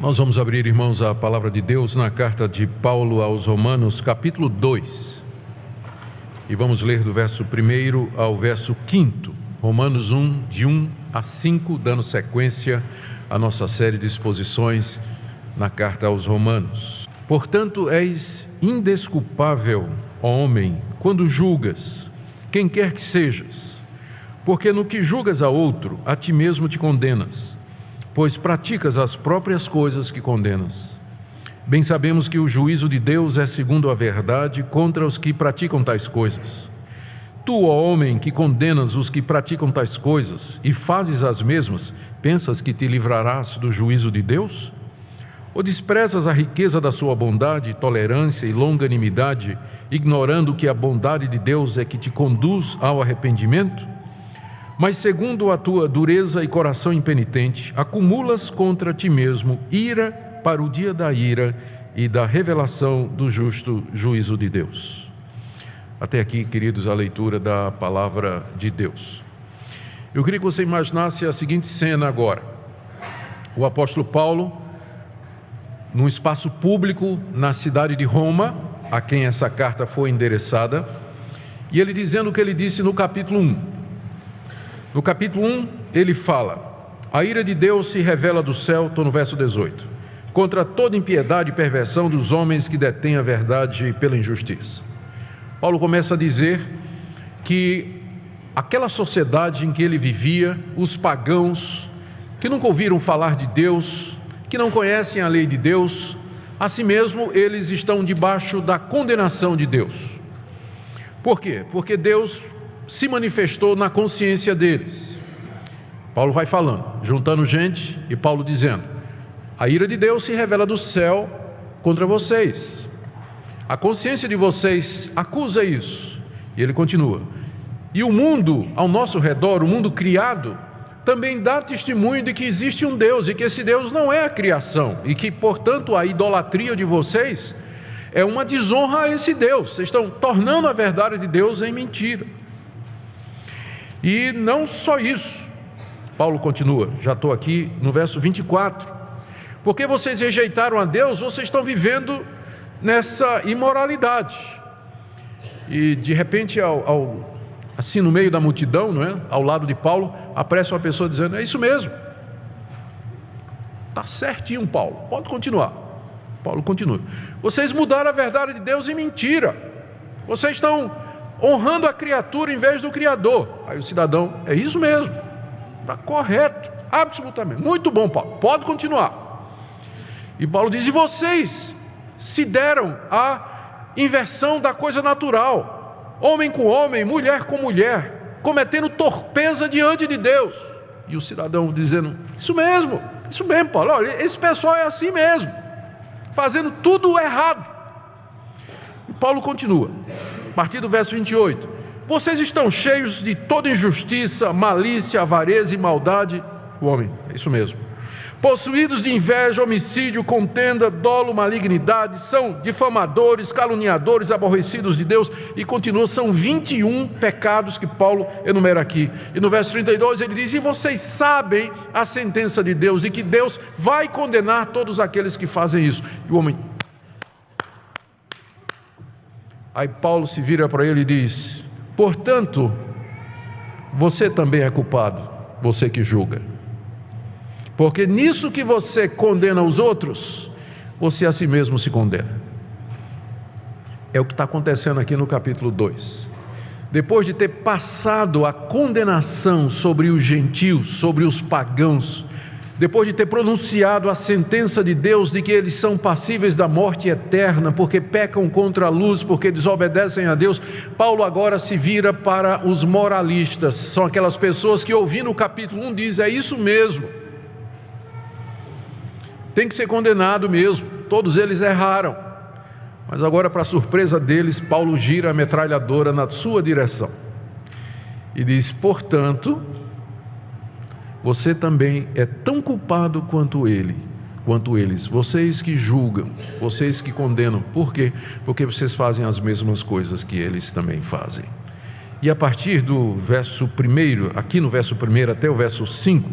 Nós vamos abrir, irmãos, a palavra de Deus na carta de Paulo aos Romanos, capítulo 2. E vamos ler do verso 1 ao verso 5. Romanos 1, de 1 a 5, dando sequência à nossa série de exposições na carta aos Romanos. Portanto, és indesculpável, ó homem, quando julgas, quem quer que sejas, porque no que julgas a outro, a ti mesmo te condenas, pois praticas as próprias coisas que condenas. Bem sabemos que o juízo de Deus é segundo a verdade contra os que praticam tais coisas. Tu, ó homem, que condenas os que praticam tais coisas e fazes as mesmas, pensas que te livrarás do juízo de Deus? Ou desprezas a riqueza da sua bondade, tolerância e longanimidade, ignorando que a bondade de Deus é que te conduz ao arrependimento? Mas segundo a tua dureza e coração impenitente, acumulas contra ti mesmo ira para o dia da ira e da revelação do justo juízo de Deus. Até aqui, queridos, a leitura da palavra de Deus. Eu queria que você imaginasse a seguinte cena agora. O apóstolo Paulo, num espaço público na cidade de Roma, a quem essa carta foi endereçada, e ele dizendo o que ele disse no capítulo 1. No capítulo 1, ele fala: a ira de Deus se revela do céu, estou no verso 18, contra toda impiedade e perversão dos homens que detêm a verdade pela injustiça. Paulo começa a dizer que aquela sociedade em que ele vivia, os pagãos, que nunca ouviram falar de Deus, que não conhecem a lei de Deus, assim mesmo eles estão debaixo da condenação de Deus. Por quê? Porque Deus se manifestou na consciência deles. Paulo vai falando, juntando gente, e Paulo dizendo: a ira de Deus se revela do céu contra vocês. A consciência de vocês acusa isso. E ele continua: e o mundo ao nosso redor, o mundo criado, também dá testemunho de que existe um Deus, e que esse Deus não é a criação, e que, portanto, a idolatria de vocês é uma desonra a esse Deus. Vocês estão tornando a verdade de Deus em mentira. E não só isso, Paulo continua, já estou aqui no verso 24, porque vocês rejeitaram a Deus, vocês estão vivendo nessa imoralidade. E de repente, assim no meio da multidão, não é? Ao lado de Paulo, aparece uma pessoa dizendo: é isso mesmo, está certinho, Paulo, pode continuar. Paulo continua: vocês mudaram a verdade de Deus em mentira, vocês estão honrando a criatura em vez do Criador. Aí o cidadão: é isso mesmo, está correto, absolutamente, muito bom, Paulo, pode continuar. E Paulo diz: e vocês se deram à inversão da coisa natural, homem com homem, mulher com mulher, cometendo torpeza diante de Deus. E o cidadão dizendo: isso mesmo, Paulo, olha, esse pessoal é assim mesmo, fazendo tudo errado. E Paulo continua, a partir do verso 28, vocês estão cheios de toda injustiça, malícia, avareza e maldade. O homem: é isso mesmo, possuídos de inveja, homicídio, contenda, dolo, malignidade, são difamadores, caluniadores, aborrecidos de Deus. E continua, são 21 pecados que Paulo enumera aqui. E no verso 32 ele diz: e vocês sabem a sentença de Deus, de que Deus vai condenar todos aqueles que fazem isso. E o homem... Aí Paulo se vira para ele e diz: portanto, você também é culpado, você que julga. Porque nisso que você condena os outros, você a si mesmo se condena. É o que está acontecendo aqui no capítulo 2. Depois de ter passado a condenação sobre os gentios, sobre os pagãos, depois de ter pronunciado a sentença de Deus de que eles são passíveis da morte eterna, porque pecam contra a luz, porque desobedecem a Deus, Paulo agora se vira para os moralistas. São aquelas pessoas que, ouvindo o capítulo 1, dizem: é isso mesmo, tem que ser condenado mesmo, todos eles erraram. Mas agora, para surpresa deles, Paulo gira a metralhadora na sua direção e diz: portanto, você também é tão culpado quanto eles, vocês que julgam, vocês que condenam. Por quê? Porque vocês fazem as mesmas coisas que eles também fazem. E a partir do verso 1, aqui no verso 1 até o verso 5,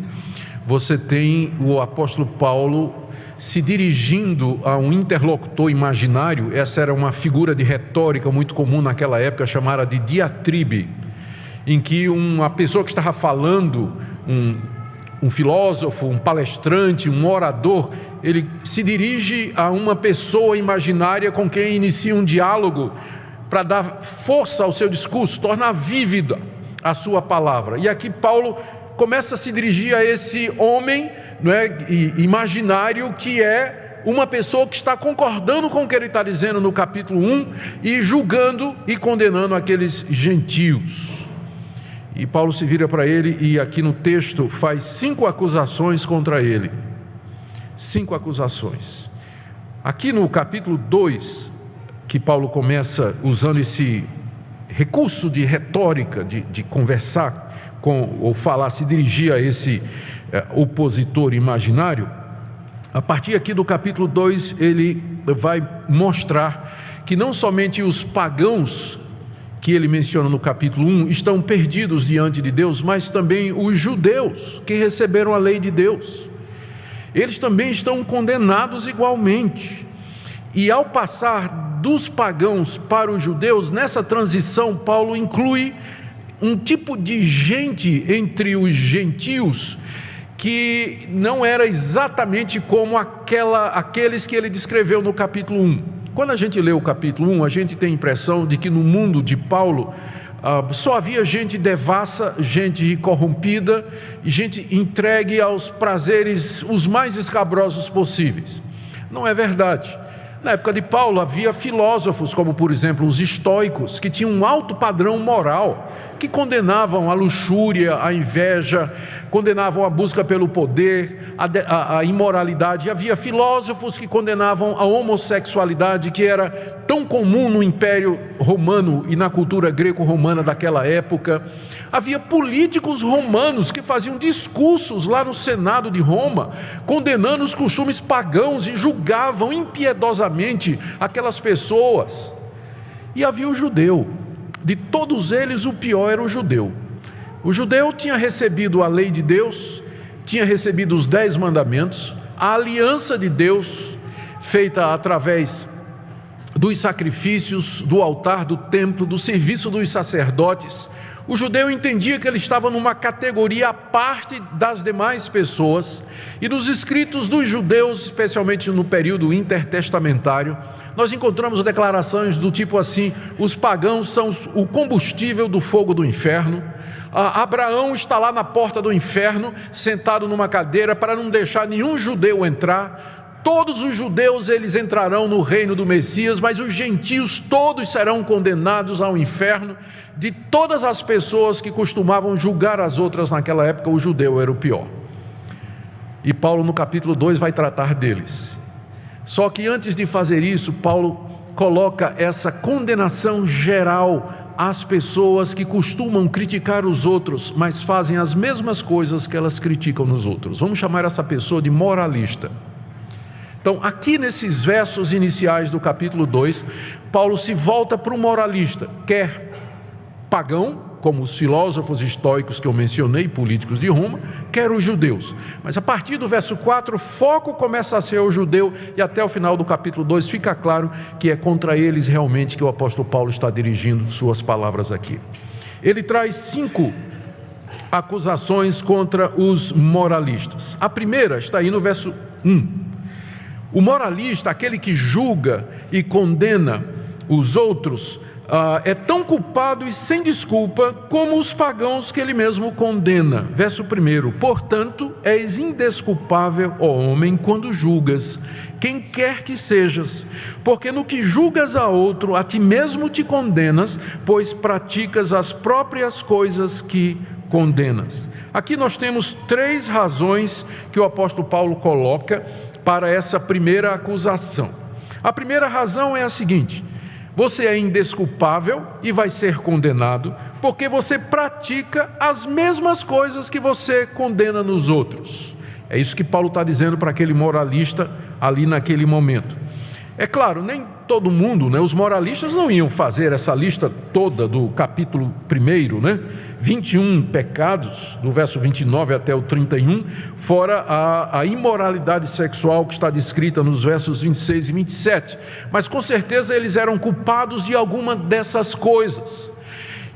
você tem o apóstolo Paulo se dirigindo a um interlocutor imaginário. Essa era uma figura de retórica muito comum naquela época, chamada de diatribe, em que uma pessoa que estava falando, um filósofo, um palestrante, um orador, ele se dirige a uma pessoa imaginária com quem inicia um diálogo para dar força ao seu discurso, tornar vívida a sua palavra. E aqui Paulo começa a se dirigir a esse homem, não é, imaginário, que é uma pessoa que está concordando com o que ele está dizendo no capítulo 1 e julgando e condenando aqueles gentios. E Paulo se vira para ele e aqui no texto faz 5 acusações contra ele. 5 acusações. Aqui no capítulo 2, que Paulo começa usando esse recurso de retórica, de conversar com, ou falar, se dirigir a esse opositor imaginário. A partir aqui do capítulo 2, ele vai mostrar que não somente os pagãos, que ele menciona no capítulo 1, estão perdidos diante de Deus, mas também os judeus que receberam a lei de Deus. Eles também estão condenados igualmente. E ao passar dos pagãos para os judeus, nessa transição, Paulo inclui um tipo de gente entre os gentios que não era exatamente como aqueles que ele descreveu no capítulo 1. Quando a gente lê o capítulo 1, a gente tem a impressão de que no mundo de Paulo só havia gente devassa, gente corrompida, gente entregue aos prazeres os mais escabrosos possíveis. Não é verdade. Na época de Paulo havia filósofos, como por exemplo os estoicos, que tinham um alto padrão moral, que condenavam a luxúria, a inveja, condenavam a busca pelo poder, a imoralidade. E havia filósofos que condenavam a homossexualidade, que era tão comum no Império Romano e na cultura greco-romana daquela época. Havia políticos romanos que faziam discursos lá no Senado de Roma, condenando os costumes pagãos e julgavam impiedosamente aquelas pessoas. E havia o judeu. De todos eles, o pior era o judeu. O judeu tinha recebido a lei de Deus, tinha recebido os 10 mandamentos, a aliança de Deus, feita através dos sacrifícios, do altar do templo, do serviço dos sacerdotes. O judeu entendia que ele estava numa categoria à parte das demais pessoas, e nos escritos dos judeus, especialmente no período intertestamentário, nós encontramos declarações do tipo assim: os pagãos são o combustível do fogo do inferno. Abraão está lá na porta do inferno, sentado numa cadeira para não deixar nenhum judeu entrar. Todos os judeus eles entrarão no reino do Messias, mas os gentios todos serão condenados ao inferno. De todas as pessoas que costumavam julgar as outras naquela época, o judeu era o pior. E Paulo no capítulo 2 vai tratar deles. Só que antes de fazer isso, Paulo coloca essa condenação geral às pessoas que costumam criticar os outros, mas fazem as mesmas coisas que elas criticam nos outros. Vamos chamar essa pessoa de moralista. Então, aqui nesses versos iniciais do capítulo 2, Paulo se volta para o moralista, quer pagão, como os filósofos estoicos que eu mencionei, políticos de Roma, quer os judeus. Mas a partir do verso 4, o foco começa a ser o judeu, e até o final do capítulo 2 fica claro que é contra eles realmente que o apóstolo Paulo está dirigindo suas palavras aqui. Ele traz 5 acusações contra os moralistas. A primeira está aí no verso 1. O moralista, aquele que julga e condena os outros, é tão culpado e sem desculpa como os pagãos que ele mesmo condena. Verso 1: portanto, és indesculpável, ó homem, quando julgas, quem quer que sejas, porque no que julgas a outro, a ti mesmo te condenas, pois praticas as próprias coisas que condenas. Aqui nós temos 3 razões que o apóstolo Paulo coloca para essa primeira acusação. A primeira razão é a seguinte: você é indesculpável e vai ser condenado porque você pratica as mesmas coisas que você condena nos outros. É isso que Paulo está dizendo para aquele moralista ali naquele momento. É claro, nem todo mundo, os moralistas não iam fazer essa lista toda do capítulo 1, 21 pecados, do verso 29 até o 31, fora a imoralidade sexual que está descrita nos versos 26 e 27. Mas com certeza eles eram culpados de alguma dessas coisas.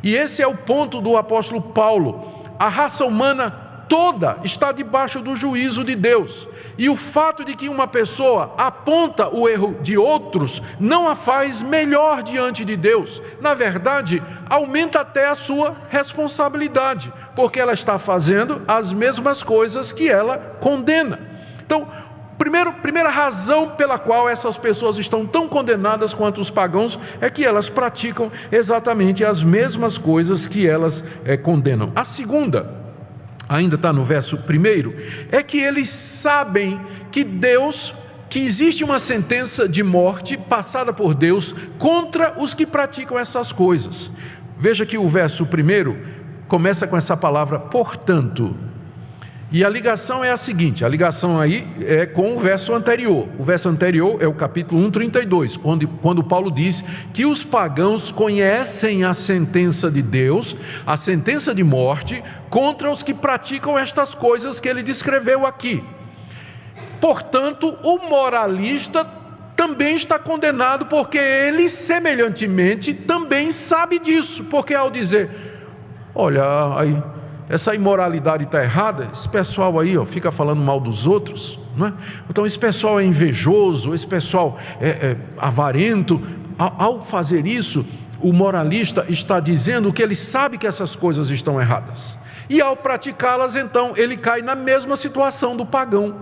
E esse é o ponto do apóstolo Paulo. A raça humana toda está debaixo do juízo de Deus. E o fato de que uma pessoa aponta o erro de outros não a faz melhor diante de Deus. Na verdade, aumenta até a sua responsabilidade, porque ela está fazendo as mesmas coisas que ela condena. Então, primeira razão pela qual essas pessoas estão tão condenadas quanto os pagãos é que elas praticam exatamente as mesmas coisas que elas condenam. A segunda, ainda está no verso 1, é que eles sabem que existe uma sentença de morte passada por Deus contra os que praticam essas coisas. Veja que o verso 1 começa com essa palavra portanto, e a ligação é a seguinte, a ligação aí é com o verso anterior. O verso anterior é o capítulo 1:32, quando Paulo diz que os pagãos conhecem a sentença de Deus, a sentença de morte, contra os que praticam estas coisas que ele descreveu aqui. Portanto, o moralista também está condenado, porque ele, semelhantemente, também sabe disso, porque ao dizer, olha, aí, essa imoralidade está errada, esse pessoal aí fica falando mal dos outros, não é? Então esse pessoal é invejoso, esse pessoal é avarento. Ao fazer isso, o moralista está dizendo que ele sabe que essas coisas estão erradas, e ao praticá-las, então, ele cai na mesma situação do pagão,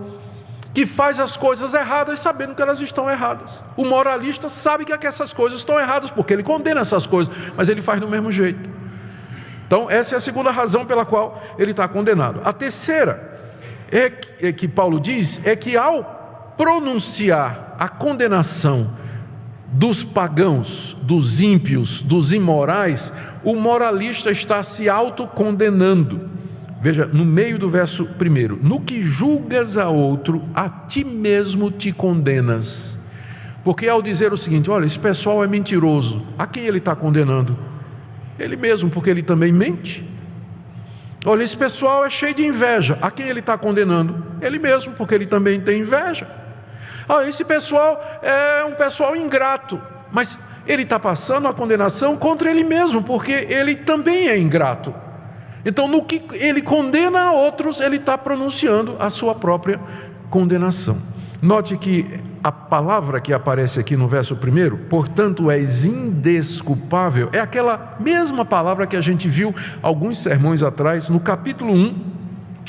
que faz as coisas erradas sabendo que elas estão erradas. O moralista sabe que essas coisas estão erradas, porque ele condena essas coisas, mas ele faz do mesmo jeito. Então essa é a segunda razão pela qual ele está condenado. A terceira é que Paulo diz, é que ao pronunciar a condenação dos pagãos, dos ímpios, dos imorais, o moralista está se autocondenando. Veja, no meio do verso 1, no que julgas a outro, a ti mesmo te condenas. Porque ao dizer o seguinte, olha, esse pessoal é mentiroso, a quem ele está condenando? Ele mesmo, porque ele também mente. Olha, esse pessoal é cheio de inveja, a quem ele está condenando? Ele mesmo, porque ele também tem inveja. Esse pessoal é um pessoal ingrato, mas ele está passando a condenação contra ele mesmo, porque ele também é ingrato. Então, no que ele condena a outros, ele está pronunciando a sua própria condenação. Note que a palavra que aparece aqui no verso 1, portanto és indesculpável, é aquela mesma palavra que a gente viu alguns sermões atrás, no capítulo 1,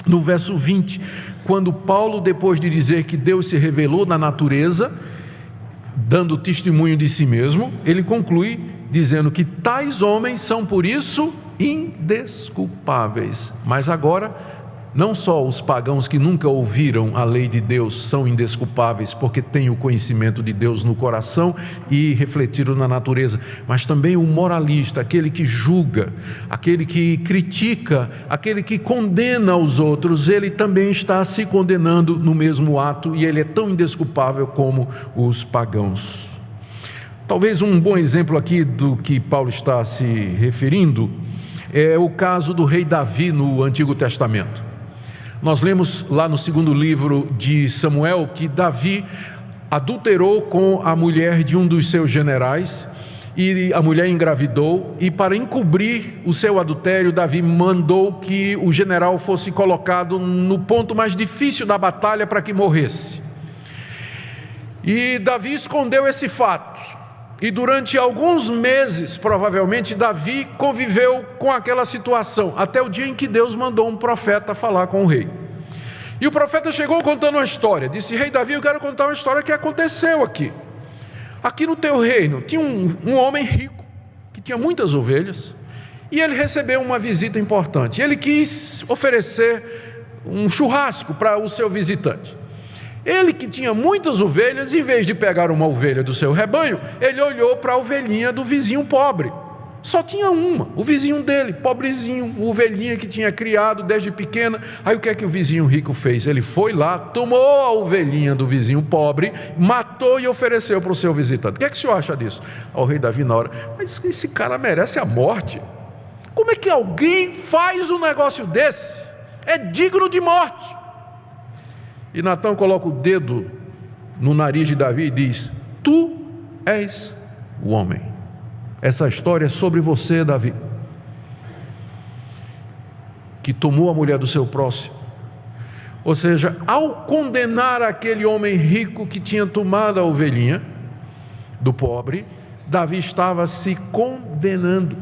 no verso 20, quando Paulo, depois de dizer que Deus se revelou na natureza, dando testemunho de si mesmo, ele conclui dizendo que tais homens são por isso indesculpáveis. Mas agora, não só os pagãos que nunca ouviram a lei de Deus são indesculpáveis, porque têm o conhecimento de Deus no coração e refletiram na natureza, mas também o moralista, aquele que julga, aquele que critica, aquele que condena os outros, ele também está se condenando no mesmo ato, e ele é tão indesculpável como os pagãos. Talvez um bom exemplo aqui do que Paulo está se referindo é o caso do rei Davi no Antigo Testamento. Nós lemos lá no segundo livro de Samuel que Davi adulterou com a mulher de um dos seus generais, e a mulher engravidou, e para encobrir o seu adultério, Davi mandou que o general fosse colocado no ponto mais difícil da batalha para que morresse. E Davi escondeu esse fato, e durante alguns meses, provavelmente, Davi conviveu com aquela situação, até o dia em que Deus mandou um profeta falar com o rei. E o profeta chegou contando uma história, disse: rei Davi, eu quero contar uma história que aconteceu aqui. Aqui no teu reino tinha um homem rico, que tinha muitas ovelhas, e ele recebeu uma visita importante. Ele quis oferecer um churrasco para o seu visitante. Ele, que tinha muitas ovelhas, em vez de pegar uma ovelha do seu rebanho, ele olhou para a ovelhinha do vizinho pobre, só tinha uma, o vizinho dele, pobrezinho, ovelhinha que tinha criado desde pequena. Aí o que é que o vizinho rico fez? Ele foi lá, tomou a ovelhinha do vizinho pobre, matou e ofereceu para o seu visitante. O que é que o senhor acha disso? O rei Davi na hora, mas esse cara merece a morte. Como é que alguém faz um negócio desse? É digno de morte. E Natã coloca o dedo no nariz de Davi e diz: tu és o homem. Essa história é sobre você, Davi, que tomou a mulher do seu próximo. Ou seja, ao condenar aquele homem rico que tinha tomado a ovelhinha do pobre, Davi estava se condenando.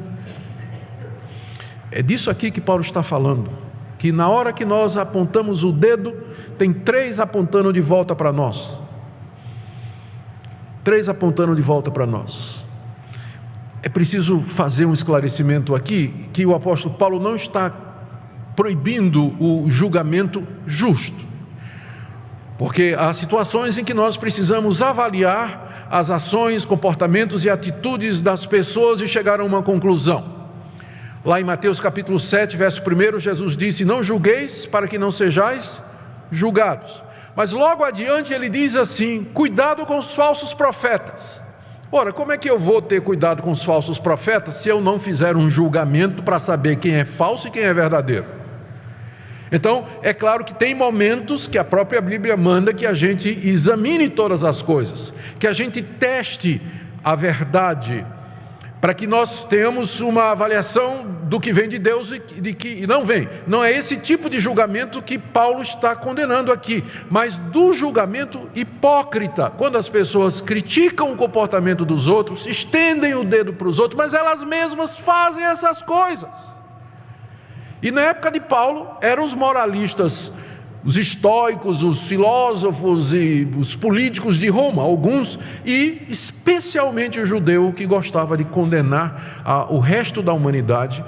É disso aqui que Paulo está falando, que na hora que nós apontamos o dedo, tem 3 apontando de volta para nós. 3 apontando de volta para nós. É preciso fazer um esclarecimento aqui, que o apóstolo Paulo não está proibindo o julgamento justo, porque há situações em que nós precisamos avaliar as ações, comportamentos e atitudes das pessoas e chegar a uma conclusão. Lá em Mateus capítulo 7, verso 1, Jesus disse: não julgueis para que não sejais julgados. Mas logo adiante ele diz assim: cuidado com os falsos profetas. Ora, como é que eu vou ter cuidado com os falsos profetas se eu não fizer um julgamento para saber quem é falso e quem é verdadeiro? Então, é claro que tem momentos que a própria Bíblia manda que a gente examine todas as coisas, que a gente teste a verdade, para que nós tenhamos uma avaliação do que vem de Deus e de que não vem. Não é esse tipo de julgamento que Paulo está condenando aqui, mas do julgamento hipócrita, quando as pessoas criticam o comportamento dos outros, estendem o dedo para os outros, mas elas mesmas fazem essas coisas. E na época de Paulo, eram os moralistas, os estoicos, os filósofos e os políticos de Roma, alguns, e especialmente o judeu que gostava de condenar o resto da humanidade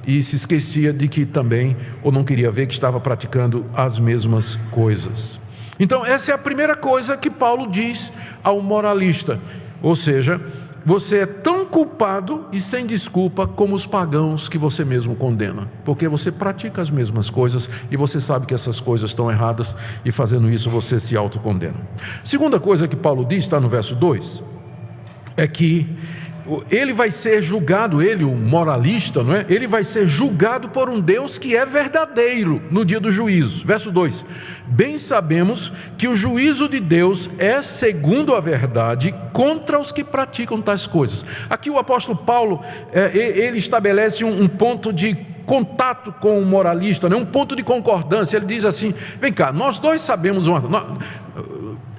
e se esquecia de que também, ou não queria ver que estava praticando as mesmas coisas. Então essa é a primeira coisa que Paulo diz ao moralista, ou seja, você é tão culpado e sem desculpa como os pagãos que você mesmo condena, porque você pratica as mesmas coisas e você sabe que essas coisas estão erradas e fazendo isso você se autocondena. Segunda coisa que Paulo diz, está no verso 2, é que ele vai ser julgado, ele, o moralista, não é? Ele vai ser julgado por um Deus que é verdadeiro no dia do juízo. Verso 2: bem sabemos que o juízo de Deus é segundo a verdade contra os que praticam tais coisas. Aqui o apóstolo Paulo, ele estabelece um ponto de contato com o moralista, um ponto de concordância. Ele diz assim: vem cá, nós dois sabemos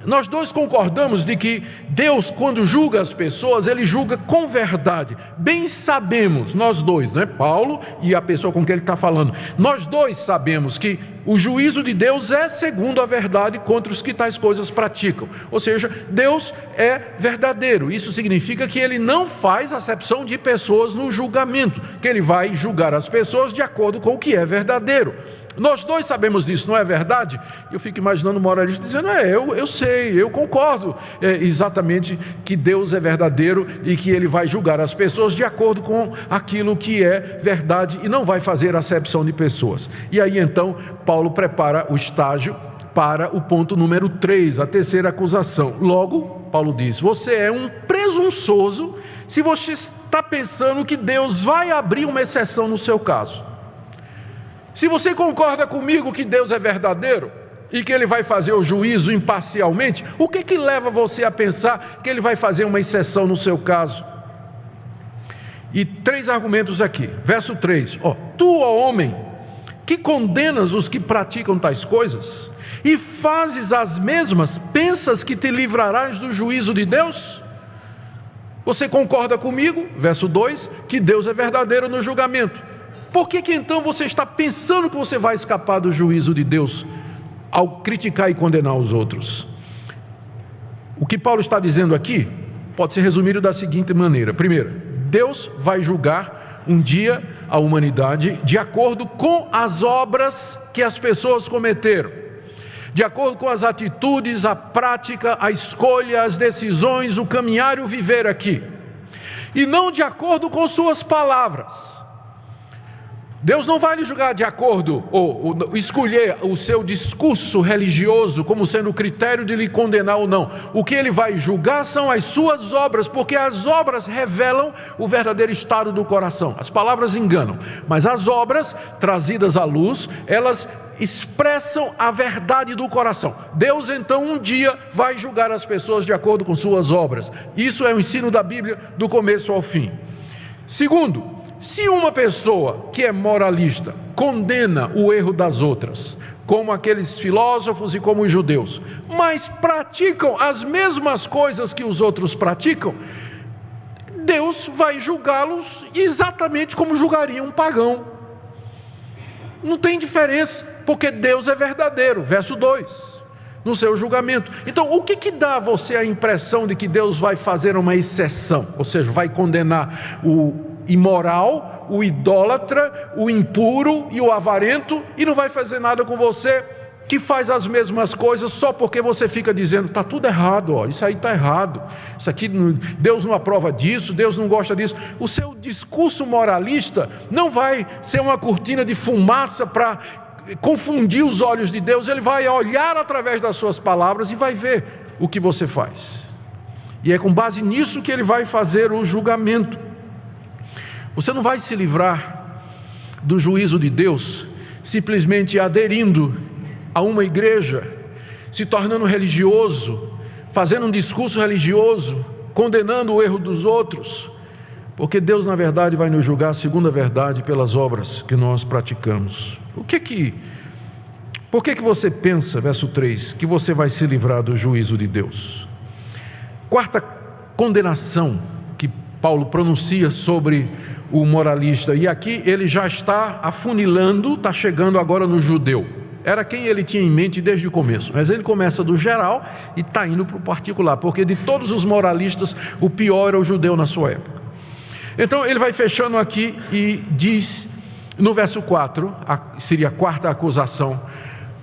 nós dois concordamos de que Deus, quando julga as pessoas, Ele julga com verdade. Bem sabemos, nós dois, Paulo e a pessoa com quem ele está falando, nós dois sabemos que o juízo de Deus é segundo a verdade contra os que tais coisas praticam. Ou seja, Deus é verdadeiro. Isso significa que Ele não faz acepção de pessoas no julgamento, que Ele vai julgar as pessoas de acordo com o que é verdadeiro. Nós dois sabemos disso, não é verdade? Eu fico imaginando o moralista dizendo: eu sei, eu concordo exatamente que Deus é verdadeiro e que Ele vai julgar as pessoas de acordo com aquilo que é verdade e não vai fazer acepção de pessoas. E aí então Paulo prepara o estágio para o ponto número 3, a terceira acusação. Logo, Paulo diz: você é um presunçoso se você está pensando que Deus vai abrir uma exceção no seu caso. Se você concorda comigo que Deus é verdadeiro e que Ele vai fazer o juízo imparcialmente, o que leva você a pensar que Ele vai fazer uma exceção no seu caso? E 3 argumentos aqui. Verso 3: tu, ó homem, que condenas os que praticam tais coisas e fazes as mesmas, pensas que te livrarás do juízo de Deus? Você concorda comigo, verso 2, que Deus é verdadeiro no julgamento. Por que então você está pensando que você vai escapar do juízo de Deus ao criticar e condenar os outros? O que Paulo está dizendo aqui pode ser resumido da seguinte maneira: primeiro, Deus vai julgar um dia a humanidade de acordo com as obras que as pessoas cometeram, de acordo com as atitudes, a prática, a escolha, as decisões, o caminhar e o viver aqui. e não de acordo com suas palavras. Deus não vai lhe julgar de acordo, ou escolher o seu discurso religioso como sendo o critério de lhe condenar ou não. O que Ele vai julgar são as suas obras, porque as obras revelam o verdadeiro estado do coração. As palavras enganam, mas as obras trazidas à luz, elas expressam a verdade do coração. Deus então um dia vai julgar as pessoas de acordo com suas obras. Isso é o ensino da Bíblia do começo ao fim. Segundo, se uma pessoa que é moralista condena o erro das outras, como aqueles filósofos e como os judeus, mas praticam as mesmas coisas que os outros praticam, Deus vai julgá-los exatamente como julgaria um pagão. Não tem diferença, porque Deus é verdadeiro. Verso 2, no seu julgamento. Então, o que dá a você a impressão de que Deus vai fazer uma exceção? Ou seja, vai condenar o imoral, o idólatra, o impuro e o avarento, e não vai fazer nada com você que faz as mesmas coisas só porque você fica dizendo, está tudo errado, ó, isso aí está errado, isso aqui, Deus não aprova disso, Deus não gosta disso. O seu discurso moralista não vai ser uma cortina de fumaça para confundir os olhos de Deus. Ele vai olhar através das suas palavras e vai ver o que você faz, e é com base nisso que Ele vai fazer o julgamento. Você não vai se livrar do juízo de Deus simplesmente aderindo a uma igreja, se tornando religioso, fazendo um discurso religioso, condenando o erro dos outros, porque Deus na verdade vai nos julgar segundo a verdade pelas obras que nós praticamos. Por que você pensa, verso 3, que você vai se livrar do juízo de Deus? Quarta condenação que Paulo pronuncia sobre o moralista, e aqui ele já está afunilando, está chegando agora no judeu. Era quem ele tinha em mente desde o começo, mas ele começa do geral e está indo para o particular, porque de todos os moralistas, o pior era o judeu na sua época. Então ele vai fechando aqui e diz, no verso 4, seria a quarta acusação: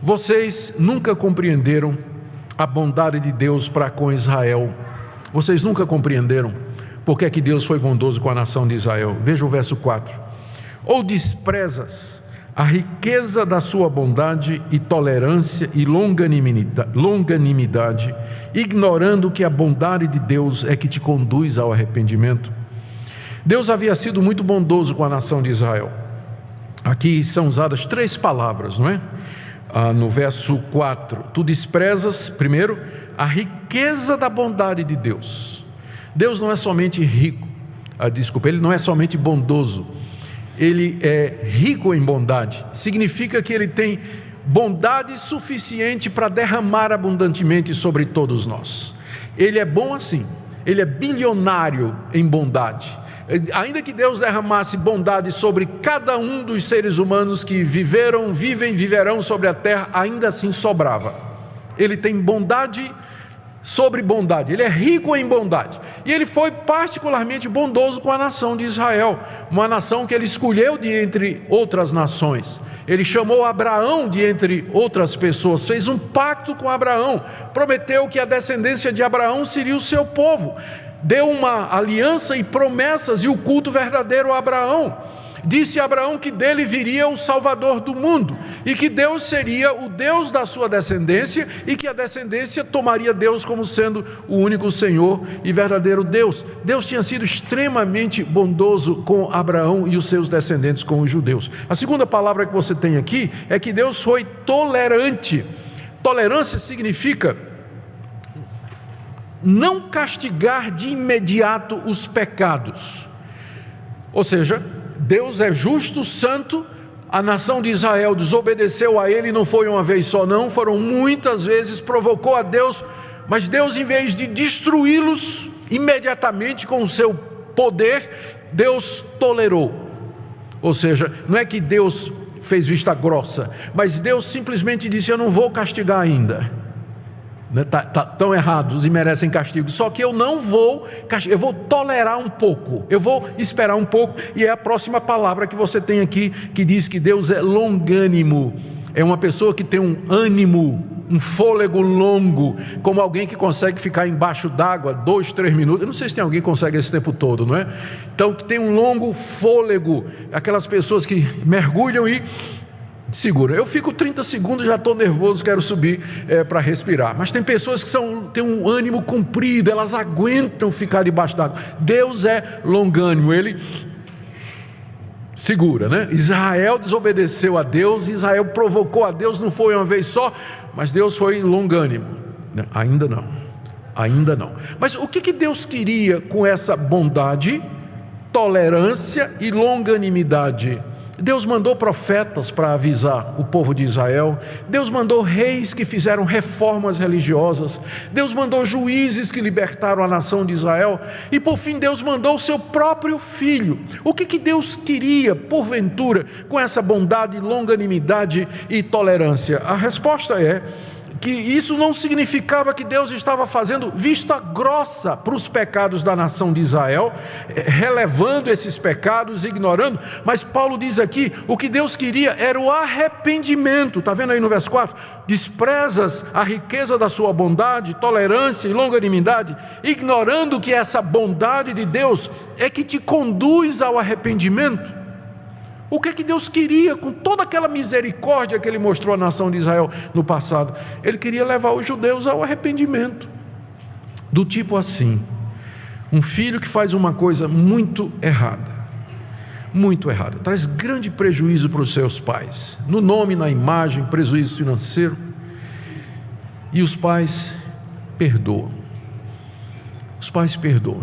vocês nunca compreenderam a bondade de Deus para com Israel. Vocês nunca compreenderam porque é que Deus foi bondoso com a nação de Israel. Veja o verso 4. Ou desprezas a riqueza da sua bondade e tolerância e longanimidade, ignorando que a bondade de Deus é que te conduz ao arrependimento. Deus havia sido muito bondoso com a nação de Israel. Aqui são usadas 3 palavras, não é? No verso 4, tu desprezas, primeiro, a riqueza da bondade de Deus. Deus não é somente rico, Ele não é somente bondoso, Ele é rico em bondade. Significa que Ele tem bondade suficiente para derramar abundantemente sobre todos nós. Ele é bom assim, Ele é bilionário em bondade. Ainda que Deus derramasse bondade sobre cada um dos seres humanos que viveram, vivem, viverão sobre a terra, ainda assim sobrava. Ele tem bondade sobre bondade, Ele é rico em bondade, e Ele foi particularmente bondoso com a nação de Israel, uma nação que Ele escolheu de entre outras nações. Ele chamou Abraão de entre outras pessoas, fez um pacto com Abraão, prometeu que a descendência de Abraão seria o seu povo, deu uma aliança e promessas e o culto verdadeiro a Abraão. Disse a Abraão que dele viria o Salvador do mundo, e que Deus seria o Deus da sua descendência, e que a descendência tomaria Deus como sendo o único Senhor e verdadeiro Deus. Deus tinha sido extremamente bondoso com Abraão e os seus descendentes, com os judeus. A segunda palavra que você tem aqui é que Deus foi tolerante. Tolerância significa não castigar de imediato os pecados. Ou seja, Deus é justo, santo. A nação de Israel desobedeceu a Ele, não foi uma vez só não, foram muitas vezes, provocou a Deus, mas Deus, em vez de destruí-los imediatamente com o seu poder, Deus tolerou. Ou seja, não é que Deus fez vista grossa, mas Deus simplesmente disse: eu não vou castigar ainda. Estão errados e merecem castigo, só que eu não vou castigar, eu vou tolerar um pouco, eu vou esperar um pouco. E é a próxima palavra que você tem aqui, que diz que Deus é longânimo, é uma pessoa que tem um ânimo um fôlego longo, como alguém que consegue ficar embaixo d'água 2, 3 minutos. Eu não sei se tem alguém que consegue esse tempo todo, não é? Então, que tem um longo fôlego, aquelas pessoas que mergulham e seguram. Eu fico 30 segundos, já estou nervoso, quero subir para respirar. Mas tem pessoas que têm um ânimo comprido, elas aguentam ficar debaixo d'água. Deus é longânimo, Ele segura, né? Israel desobedeceu a Deus, Israel provocou a Deus, não foi uma vez só, mas Deus foi longânimo. Ainda não. Mas o que Deus queria com essa bondade, tolerância e longanimidade? Deus mandou profetas para avisar o povo de Israel. Deus mandou reis que fizeram reformas religiosas. Deus mandou juízes que libertaram a nação de Israel. E por fim Deus mandou o seu próprio filho. O que Deus queria, porventura, com essa bondade, longanimidade e tolerância? A resposta é que isso não significava que Deus estava fazendo vista grossa para os pecados da nação de Israel, relevando esses pecados, ignorando, mas Paulo diz aqui, o que Deus queria era o arrependimento. Está vendo aí no verso 4? Desprezas a riqueza da sua bondade, tolerância e longanimidade, ignorando que essa bondade de Deus é que te conduz ao arrependimento. O que Deus queria com toda aquela misericórdia que Ele mostrou à nação de Israel no passado? Ele queria levar os judeus ao arrependimento. Do tipo assim, um filho que faz uma coisa muito errada, traz grande prejuízo para os seus pais, no nome, na imagem, prejuízo financeiro, e os pais perdoam.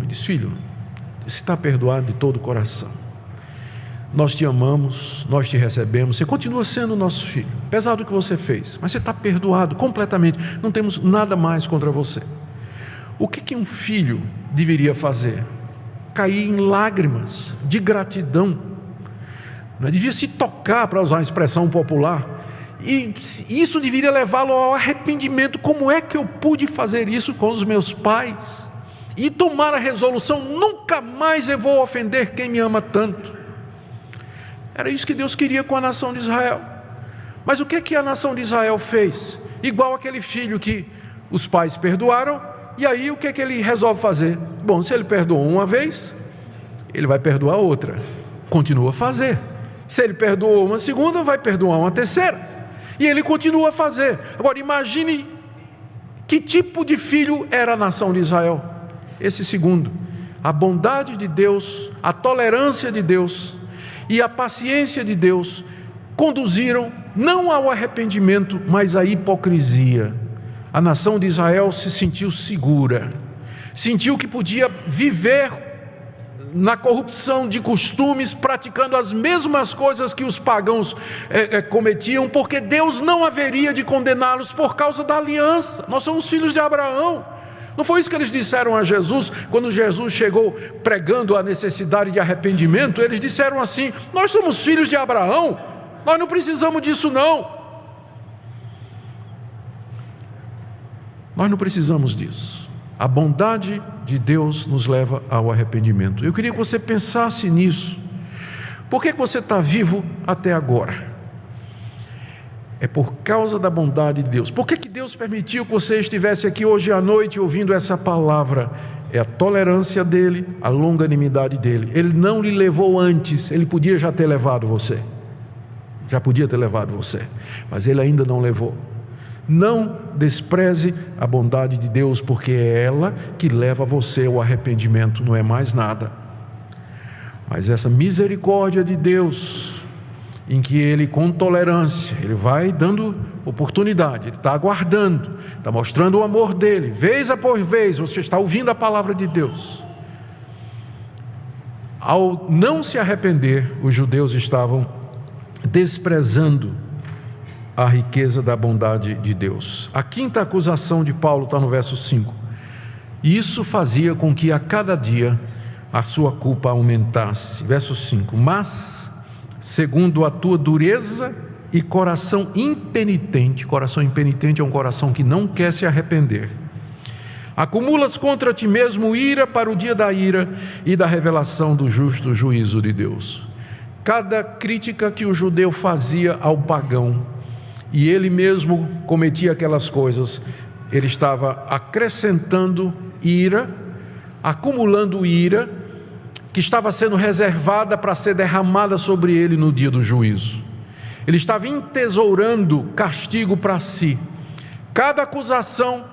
E diz: filho, você está perdoado de todo o coração. Nós te amamos, nós te recebemos, você continua sendo nosso filho, apesar do que você fez, mas você está perdoado completamente, não temos nada mais contra você. O que um filho deveria fazer? Cair em lágrimas de gratidão, não devia se tocar, para usar uma expressão popular, e isso deveria levá-lo ao arrependimento. Como é que eu pude fazer isso com os meus pais? E tomar a resolução: nunca mais eu vou ofender quem me ama tanto. Era isso que Deus queria com a nação de Israel. Mas o que a nação de Israel fez? Igual aquele filho que os pais perdoaram, e aí o que ele resolve fazer? Bom, se ele perdoou uma vez, ele vai perdoar outra. Continua a fazer. Se ele perdoou uma segunda, vai perdoar uma terceira. E ele continua a fazer. Agora imagine que tipo de filho era a nação de Israel. Esse segundo. A bondade de Deus, a tolerância de Deus e a paciência de Deus conduziram não ao arrependimento, mas à hipocrisia. A nação de Israel se sentiu segura, sentiu que podia viver na corrupção de costumes, praticando as mesmas coisas que os pagãos cometiam, porque Deus não haveria de condená-los por causa da aliança. Nós somos filhos de Abraão. Não foi isso que eles disseram a Jesus, quando Jesus chegou pregando a necessidade de arrependimento? Eles disseram assim: nós somos filhos de Abraão, nós não precisamos disso não. Nós não precisamos disso. A bondade de Deus nos leva ao arrependimento. Eu queria que você pensasse nisso. Por que você está vivo até agora? É por causa da bondade de Deus. Por que Deus permitiu que você estivesse aqui hoje à noite ouvindo essa palavra? É a tolerância dEle, a longanimidade dEle. Ele não lhe levou antes, Ele podia já ter levado você. Já podia ter levado você, mas Ele ainda não levou. Não despreze a bondade de Deus, porque é ela que leva você ao arrependimento, não é mais nada. Mas essa misericórdia de Deus, em que Ele, com tolerância, Ele vai dando oportunidade, Ele está aguardando, está mostrando o amor dEle, vez após vez, você está ouvindo a palavra de Deus. Ao não se arrepender, os judeus estavam desprezando a riqueza da bondade de Deus. A quinta acusação de Paulo está no verso 5. E isso fazia com que a cada dia a sua culpa aumentasse. Verso 5. Mas, segundo a tua dureza e coração impenitente é um coração que não quer se arrepender, acumulas contra ti mesmo ira para o dia da ira e da revelação do justo juízo de Deus. Cada crítica que o judeu fazia ao pagão e ele mesmo cometia aquelas coisas, ele estava acrescentando ira, acumulando ira, que estava sendo reservada para ser derramada sobre ele no dia do juízo. Ele estava entesourando castigo para si. Cada acusação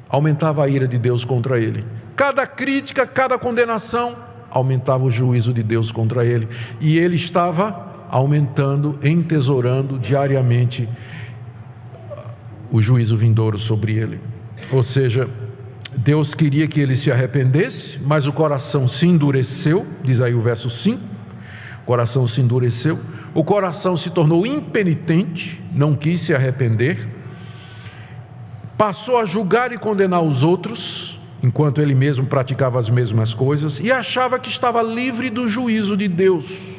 aumentava a ira de Deus contra ele. Cada crítica, cada condenação aumentava o juízo de Deus contra ele. E ele estava aumentando, entesourando diariamente o juízo vindouro sobre ele. Ou seja, Deus queria que ele se arrependesse, mas o coração se endureceu, diz aí o verso 5, o coração se endureceu, o coração se tornou impenitente, não quis se arrepender, passou a julgar e condenar os outros, enquanto ele mesmo praticava as mesmas coisas, e achava que estava livre do juízo de Deus,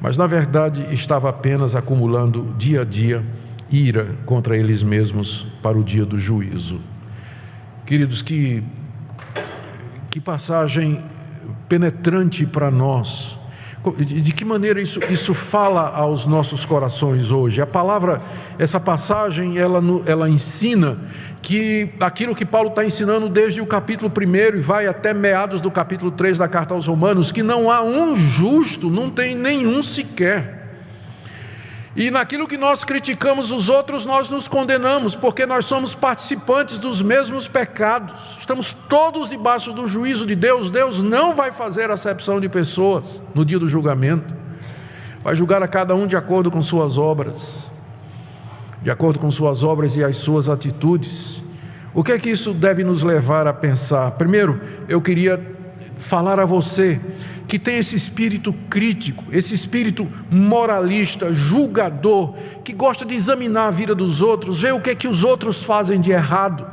mas na verdade estava apenas acumulando dia a dia ira contra eles mesmos para o dia do juízo. Queridos, que passagem penetrante para nós. De que maneira isso fala aos nossos corações hoje? A palavra, essa passagem, ela ensina que aquilo que Paulo está ensinando desde o capítulo 1 e vai até meados do capítulo 3 da carta aos Romanos, que não há um justo, não tem nenhum sequer. E naquilo que nós criticamos os outros, nós nos condenamos, porque nós somos participantes dos mesmos pecados. Estamos todos debaixo do juízo de Deus. Deus não vai fazer acepção de pessoas no dia do julgamento. Vai julgar a cada um de acordo com suas obras, de acordo com suas obras e as suas atitudes. O que é que isso deve nos levar a pensar? Primeiro, eu queria falar a você que tem esse espírito crítico, esse espírito moralista, julgador, que gosta de examinar a vida dos outros, ver o que é que os outros fazem de errado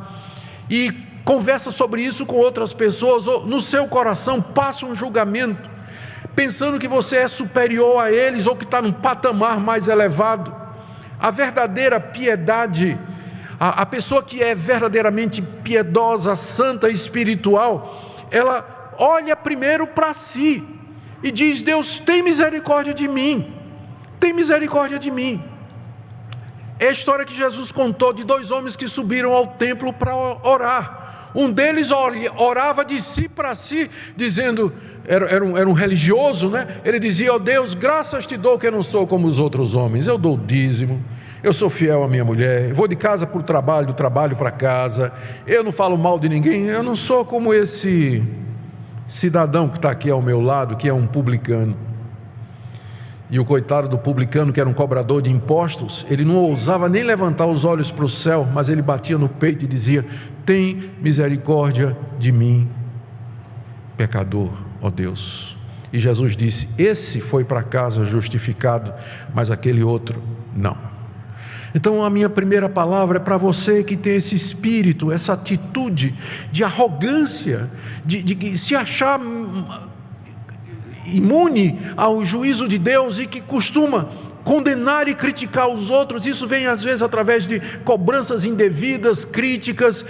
e conversa sobre isso com outras pessoas, ou no seu coração passa um julgamento, pensando que você é superior a eles ou que está num patamar mais elevado. A verdadeira piedade, a pessoa que é verdadeiramente piedosa, santa, espiritual, ela olha primeiro para si e diz: Deus, tem misericórdia de mim, tem misericórdia de mim. É a história que Jesus contou de 2 homens que subiram ao templo para orar. Um deles orava de si para si, dizendo, era um religioso, né? Ele dizia: ó Deus, graças te dou que eu não sou como os outros homens, eu dou o dízimo, eu sou fiel à minha mulher, vou de casa para o trabalho, do trabalho para casa, eu não falo mal de ninguém, eu não sou como esse cidadão que está aqui ao meu lado, que é um publicano. E o coitado do publicano, que era um cobrador de impostos, ele não ousava nem levantar os olhos para o céu, mas ele batia no peito e dizia: tem misericórdia de mim, pecador, ó Deus. E Jesus disse: esse foi para casa justificado, mas aquele outro não. Então a minha primeira palavra é para você que tem esse espírito, essa atitude de arrogância, de se achar imune ao juízo de Deus e que costuma condenar e criticar os outros. Isso vem às vezes através de cobranças indevidas, críticas.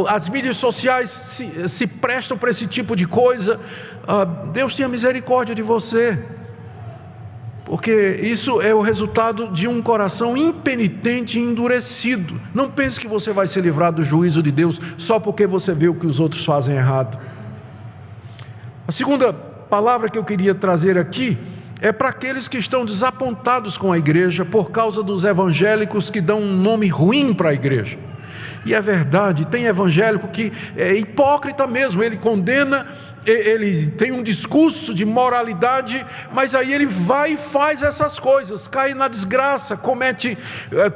As mídias sociais se prestam para esse tipo de coisa. Deus tenha misericórdia de você, porque isso é o resultado de um coração impenitente e endurecido. Não pense que você vai se livrar do juízo de Deus só porque você vê o que os outros fazem errado. A segunda palavra que eu queria trazer aqui é para aqueles que estão desapontados com a igreja por causa dos evangélicos que dão um nome ruim para a igreja. E é verdade, tem evangélico que é hipócrita mesmo, ele condena, ele tem um discurso de moralidade, mas aí ele vai e faz essas coisas, cai na desgraça,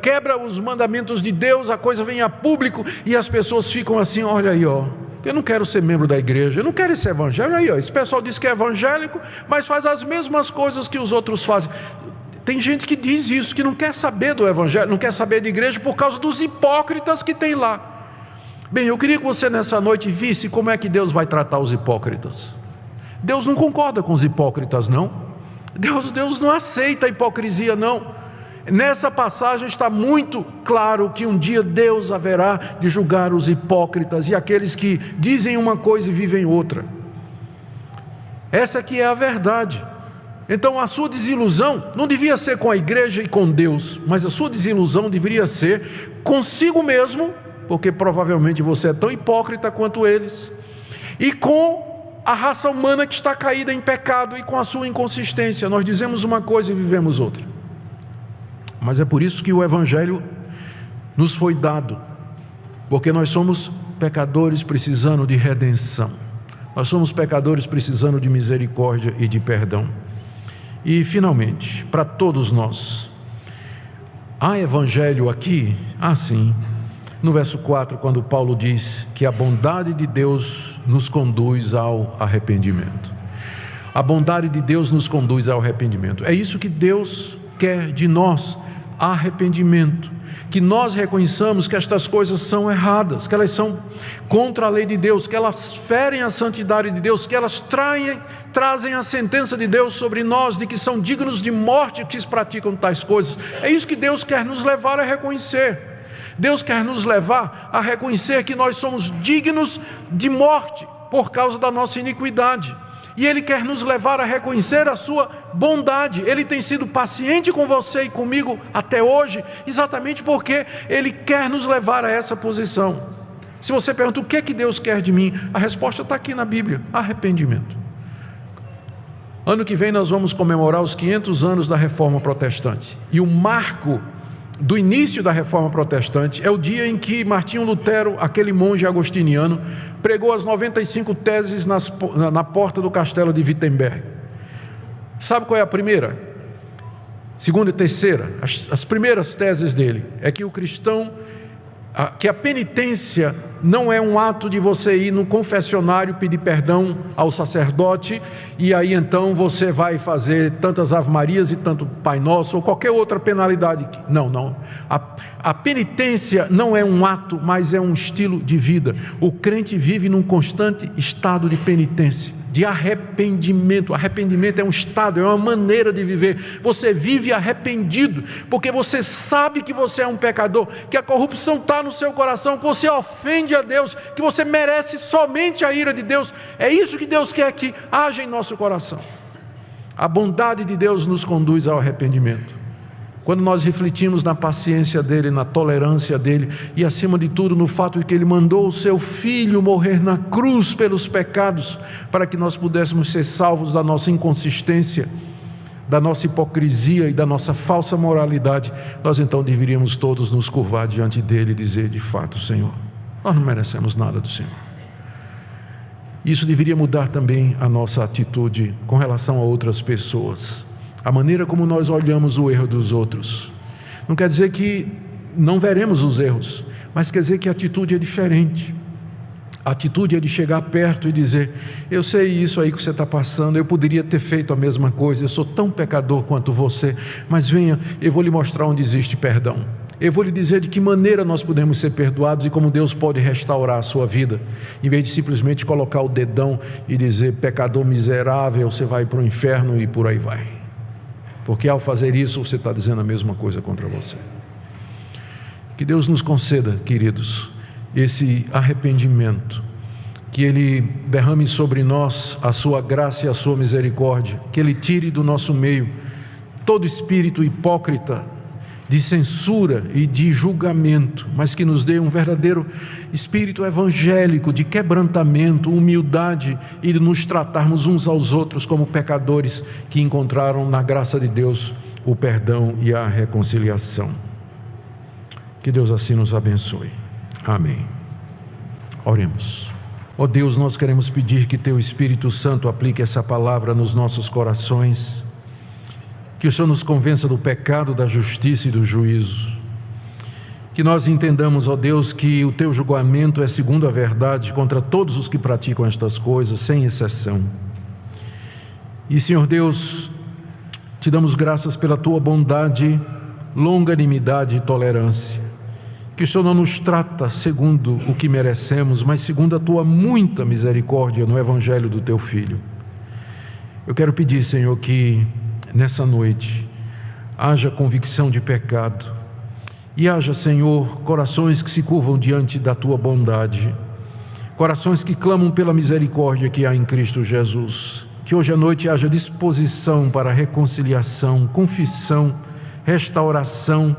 quebra os mandamentos de Deus, a coisa vem a público e as pessoas ficam assim: olha aí, ó, eu não quero ser membro da igreja, eu não quero esse evangelho. Aí, ó, esse pessoal diz que é evangélico, mas faz as mesmas coisas que os outros fazem. Tem gente que diz isso, que não quer saber do evangelho, não quer saber de igreja por causa dos hipócritas que tem lá. Bem, eu queria que você nessa noite visse como é que Deus vai tratar os hipócritas. Deus não concorda com os hipócritas, não. Deus não aceita a hipocrisia, não. Nessa passagem está muito claro que um dia Deus haverá de julgar os hipócritas e aqueles que dizem uma coisa e vivem outra. Essa aqui é a verdade. Então a sua desilusão não devia ser com a igreja e com Deus, mas a sua desilusão deveria ser consigo mesmo, porque provavelmente você é tão hipócrita quanto eles, e com a raça humana que está caída em pecado e com a sua inconsistência. Nós dizemos uma coisa e vivemos outra. Mas é por isso que o Evangelho nos foi dado, porque nós somos pecadores precisando de redenção, nós somos pecadores precisando de misericórdia e de perdão. E finalmente, para todos nós, há Evangelho aqui? Sim. No verso 4, quando Paulo diz que a bondade de Deus nos conduz ao arrependimento. A bondade de Deus nos conduz ao arrependimento. É isso que Deus quer de nós, arrependimento. Que nós reconheçamos que estas coisas são erradas, que elas são contra a lei de Deus, que elas ferem a santidade de Deus, que elas trazem a sentença de Deus sobre nós, de que são dignos de morte que se praticam tais coisas. É isso que Deus quer nos levar a reconhecer. Deus quer nos levar a reconhecer que nós somos dignos de morte por causa da nossa iniquidade. E Ele quer nos levar a reconhecer a sua bondade. Ele tem sido paciente com você e comigo até hoje, exatamente porque Ele quer nos levar a essa posição. Se você pergunta o que é que Deus quer de mim, a resposta está aqui na Bíblia: arrependimento. Ano que vem nós vamos comemorar os 500 anos da Reforma Protestante. E o marco do início da Reforma Protestante é o dia em que Martinho Lutero, aquele monge agostiniano, pregou as 95 teses na porta do castelo de Wittenberg. Sabe qual é a primeira? Segunda e terceira. As primeiras teses dele é que o cristão, que a penitência não é um ato de você ir no confessionário pedir perdão ao sacerdote e aí então você vai fazer tantas Ave Marias e tanto Pai Nosso ou qualquer outra penalidade. Não. A penitência não é um ato, mas é um estilo de vida. O crente vive num constante estado de penitência, de arrependimento. Arrependimento é um estado, é uma maneira de viver. Você vive arrependido, porque você sabe que você é um pecador, que a corrupção está no seu coração, que você ofende a Deus, que você merece somente a ira de Deus. É isso que Deus quer que haja em nosso coração. A bondade de Deus nos conduz ao arrependimento. Quando nós refletimos na paciência dEle, na tolerância dEle e acima de tudo no fato de que Ele mandou o Seu Filho morrer na cruz pelos pecados, para que nós pudéssemos ser salvos da nossa inconsistência, da nossa hipocrisia e da nossa falsa moralidade, nós então deveríamos todos nos curvar diante dEle e dizer: de fato, Senhor, nós não merecemos nada do Senhor. Isso deveria mudar também a nossa atitude com relação a outras pessoas. A maneira como nós olhamos o erro dos outros. Não quer dizer que não veremos os erros, mas quer dizer que a atitude é diferente. A atitude é de chegar perto e dizer: eu sei isso aí que você está passando, eu poderia ter feito a mesma coisa, eu sou tão pecador quanto você, mas venha, eu vou lhe mostrar onde existe perdão. Eu vou lhe dizer de que maneira nós podemos ser perdoados e como Deus pode restaurar a sua vida, em vez de simplesmente colocar o dedão e dizer: pecador miserável, você vai para o inferno e por aí vai. Porque ao fazer isso, você está dizendo a mesma coisa contra você. Que Deus nos conceda, queridos, esse arrependimento, que Ele derrame sobre nós a sua graça e a sua misericórdia, que Ele tire do nosso meio todo espírito hipócrita, de censura e de julgamento, mas que nos dê um verdadeiro espírito evangélico, de quebrantamento, humildade e de nos tratarmos uns aos outros como pecadores que encontraram na graça de Deus o perdão e a reconciliação. Que Deus assim nos abençoe. Amém. Oremos. Ó Deus, nós queremos pedir que Teu Espírito Santo aplique essa palavra nos nossos corações, que o Senhor nos convença do pecado, da justiça e do juízo. Que nós entendamos, ó Deus, que o Teu julgamento é segundo a verdade contra todos os que praticam estas coisas, sem exceção. E, Senhor Deus, te damos graças pela Tua bondade, longanimidade e tolerância. Que o Senhor não nos trata segundo o que merecemos, mas segundo a Tua muita misericórdia no Evangelho do Teu Filho. Eu quero pedir, Senhor, que nessa noite haja convicção de pecado e haja, Senhor, corações que se curvam diante da Tua bondade, corações que clamam pela misericórdia que há em Cristo Jesus. Que hoje à noite haja disposição para reconciliação, confissão, restauração,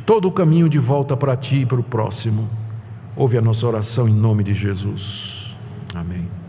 todo o caminho de volta para Ti e para o próximo. Ouve a nossa oração em nome de Jesus. Amém.